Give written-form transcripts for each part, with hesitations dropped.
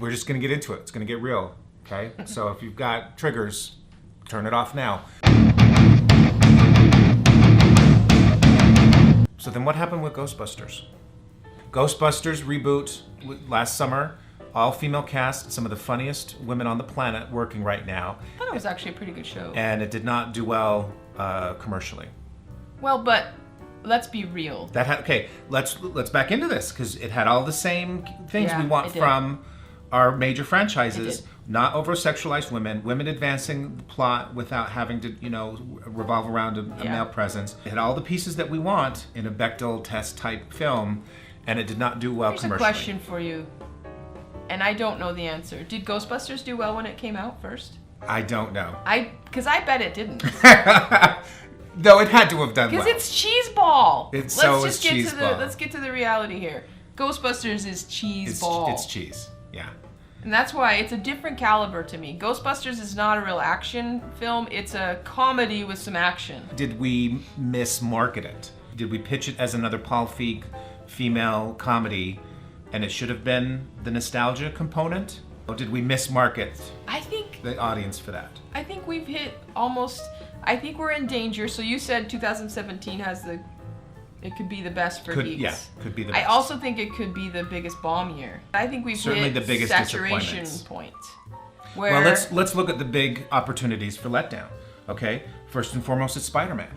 we're just going to get into it. It's going to get real, okay? So if you've got triggers, turn it off now. So then what happened with Ghostbusters? Ghostbusters reboot last summer. All-female cast, some of the funniest women on the planet working right now. I thought it was actually a pretty good show. And it did not do well commercially. Well, but let's be real. Okay, let's back into this, because it had all the same things we want it did. from our major It franchises. did. Not over-sexualized women advancing the plot without having to, revolve around a male presence. It had all the pieces that we want in a Bechdel test type film, and it did not do well Here's commercially. a question for you, and I don't know the answer. Did Ghostbusters do well when it came out first? I don't know. Because I bet it didn't. No, it had to have done well. Because it's cheeseball. Cheeseball. Let's get to the reality here. Ghostbusters is cheeseball. It's cheese, yeah. And that's why it's a different caliber to me. Ghostbusters is not a real action film. It's a comedy with some action. Did we mismarket it? Did we pitch it as another Paul Feig female comedy, and it should have been the nostalgia component? Or did we mismarket the audience for that? I think we've hit almost... I think we're in danger. So you said 2017 has it could be the best for geeks. Yeah, could be the best. I also think it could be the biggest bomb year. I think we've Certainly hit the biggest saturation point. Where well, let's look at the big opportunities for letdown. Okay, first and foremost, it's Spider-Man.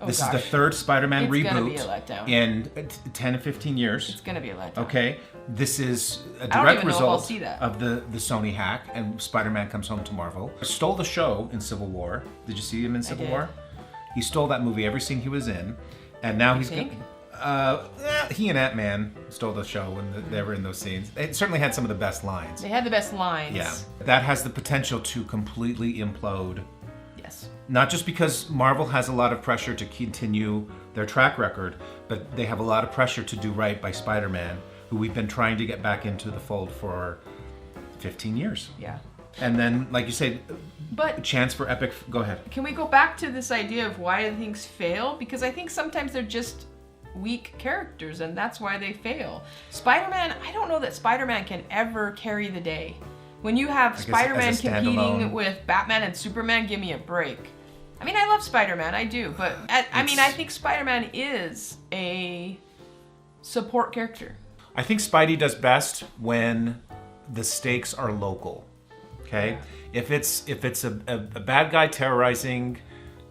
This is the third Spider-Man reboot gonna be a letdown. in 10 to 15 years. It's gonna be a letdown. Okay, this is a I don't direct even know if I'll result see that. of the Sony hack, and Spider-Man Comes Home to Marvel. Stole the show in Civil War. Did you see him in Civil War? He stole that movie, every scene he was in, and now he's think? he and Ant-Man stole the show when they were in those scenes. It certainly had some of the best lines. They had the best lines. Yeah, that has the potential to completely implode. Yes. Not just because Marvel has a lot of pressure to continue their track record, but they have a lot of pressure to do right by Spider-Man, who we've been trying to get back into the fold for 15 years. Yeah. And then, like you said, but chance for epic... Go ahead. Can we go back to this idea of why things fail? Because I think sometimes they're just weak characters, and that's why they fail. Spider-Man, I don't know that Spider-Man can ever carry the day. When you have Spider-Man competing with Batman and Superman, give me a break. I mean, I love Spider-Man, I do, but I think Spider-Man is a support character. I think Spidey does best when the stakes are local. Okay, yeah. If it's a bad guy terrorizing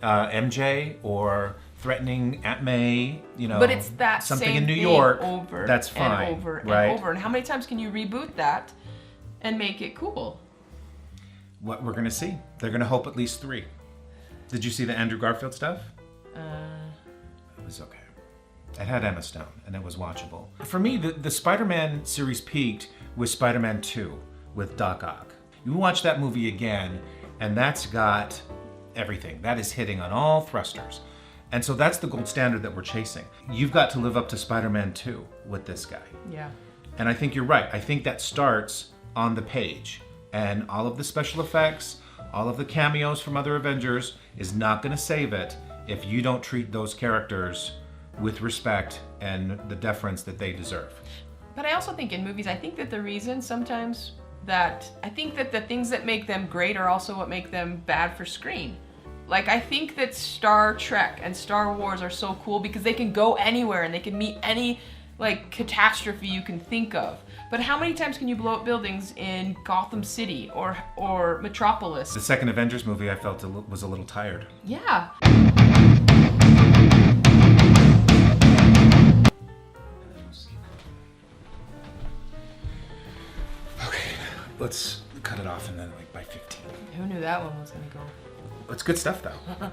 MJ or threatening Aunt May, but it's that something same in New thing York, over that's fine, and over right? and over. And how many times can you reboot that and make it cool? What we're gonna see, they're gonna hope at least 3. Did you see the Andrew Garfield stuff? It was okay. It had Emma Stone, and it was watchable. For me, the Spider-Man series peaked with Spider-Man 2 with Doc Ock. You watch that movie again, and that's got everything. That is hitting on all thrusters. And so that's the gold standard that we're chasing. You've got to live up to Spider-Man 2 with this guy. Yeah. And I think you're right. I think that starts on the page. And all of the special effects, all of the cameos from other Avengers is not going to save it if you don't treat those characters with respect and the deference that they deserve. But I also think in movies, I think that the reason sometimes I think that the things that make them great are also what make them bad for screen. Like, I think that Star Trek and Star Wars are so cool because they can go anywhere and they can meet any, catastrophe you can think of. But how many times can you blow up buildings in Gotham City or Metropolis? The second Avengers movie, I felt was a little tired. Yeah. Let's cut it off and then by 15. Who knew that one was gonna go? It's good stuff though.